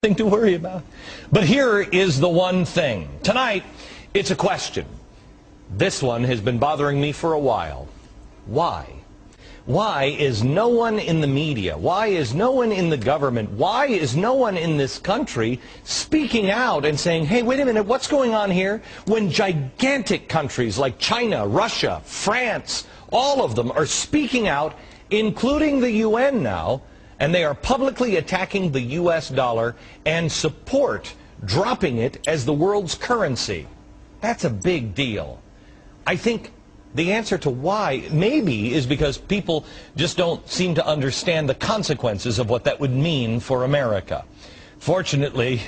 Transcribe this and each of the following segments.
Thing to worry about. But here is the one thing. Tonight, it's a question. This one has been bothering me for a while. Why? Why is no one in the media, why is no one in the government, why is no one in this country speaking out and saying, hey, wait a minute, what's going on here? When gigantic countries like China, Russia, France, all of them are speaking out, including the UN now, and they are publicly attacking the U.S. dollar and support dropping it as the world's currency. That's a big deal. I think the answer to why maybe is because people just don't seem to understand the consequences of what that would mean for America. Fortunately,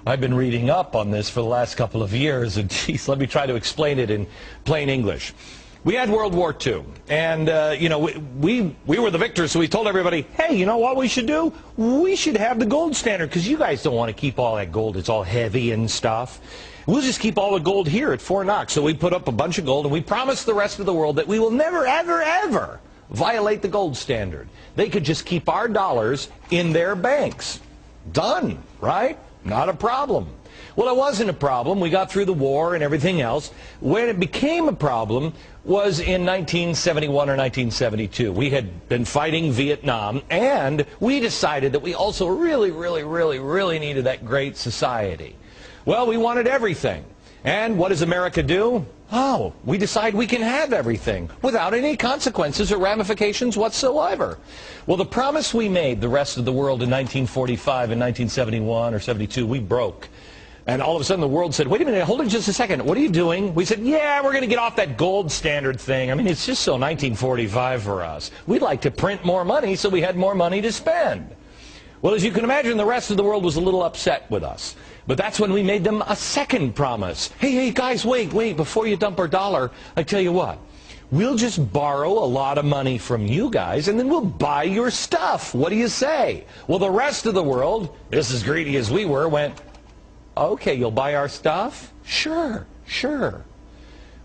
I've been reading up on this for the last couple of years, and geez, let me try to explain it in plain English. We had World War II, and we were the victors, so we told everybody, hey, you know what we should do? We should have the gold standard, because you guys don't want to keep all that gold. It's all heavy and stuff. We'll just keep all the gold here at Fort Knox. So we put up a bunch of gold, and we promised the rest of the world that we will never, ever, ever violate the gold standard. They could just keep our dollars in their banks. Done, right? Not a problem. Well, it wasn't a problem. We got through the war and everything else. When it became a problem was in 1971 or 1972. We had been fighting Vietnam, and we decided that we also really needed that great society. Well, we wanted everything. And what does America do? Oh, we decide we can have everything without any consequences or ramifications whatsoever. Well, the promise we made the rest of the world in 1945 and 1971 or 72, we broke. And all of a sudden the world said, wait a minute, hold it just a second. What are you doing? We said, yeah, we're going to get off that gold standard thing. I mean, it's just so 1945 for us. We'd like to print more money so we had more money to spend. Well, as you can imagine, the rest of the world was a little upset with us. But that's when we made them a second promise. Hey, guys, wait, before you dump our dollar, I tell you what. We'll just borrow a lot of money from you guys, and then we'll buy your stuff. What do you say? Well, the rest of the world, just as greedy as we were, went, okay, you'll buy our stuff? Sure.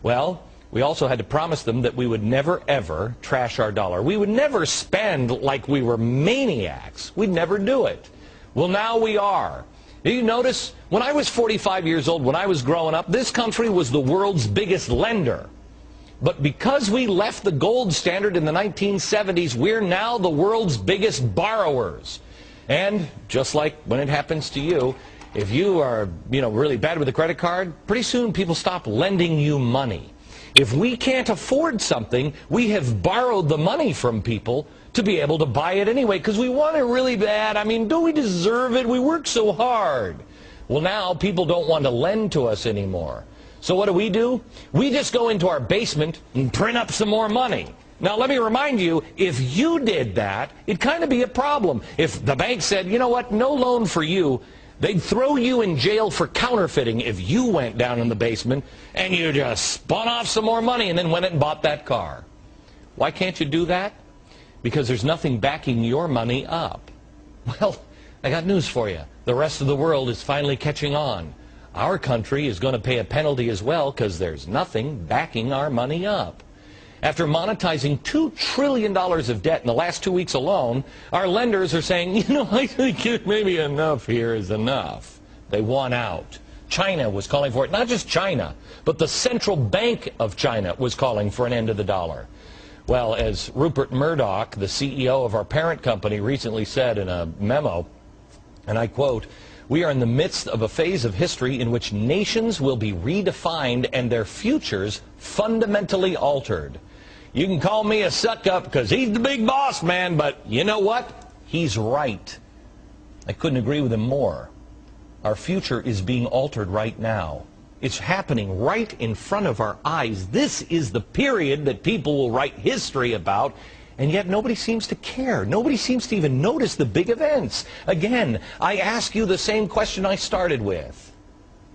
Well, we also had to promise them that we would never, ever trash our dollar. We would never spend like we were maniacs. We'd never do it. Well, now we are. Do you notice, when I was 45 years old, when I was growing up, this country was the world's biggest lender. But because we left the gold standard in the 1970s, we're now the world's biggest borrowers. And just like when it happens to you, if you are, really bad with a credit card, pretty soon people stop lending you money. If we can't afford something, we have borrowed the money from people to be able to buy it anyway, because we want it really bad. I mean, don't we deserve it? We work so hard. Well, now people don't want to lend to us anymore. So what do? We just go into our basement and print up some more money. Now, let me remind you, if you did that, it'd kind of be a problem. If the bank said, you know what, no loan for you, they'd throw you in jail for counterfeiting if you went down in the basement and you just spun off some more money and then went and bought that car. Why can't you do that? Because there's nothing backing your money up. Well, I got news for you. The rest of the world is finally catching on. Our country is going to pay a penalty as well because there's nothing backing our money up. After monetizing $2 trillion of debt in the last 2 weeks alone, our lenders are saying, I think maybe enough here is enough. They want out. China was calling for it. Not just China, but the Central Bank of China was calling for an end to the dollar. Well, as Rupert Murdoch, the CEO of our parent company, recently said in a memo, and I quote, "We are in the midst of a phase of history in which nations will be redefined and their futures fundamentally altered." You can call me a suck-up because he's the big boss, man, but you know what? He's right. I couldn't agree with him more. Our future is being altered right now. It's happening right in front of our eyes. This is the period that people will write history about, and yet nobody seems to care. Nobody seems to even notice the big events. Again, I ask you the same question I started with.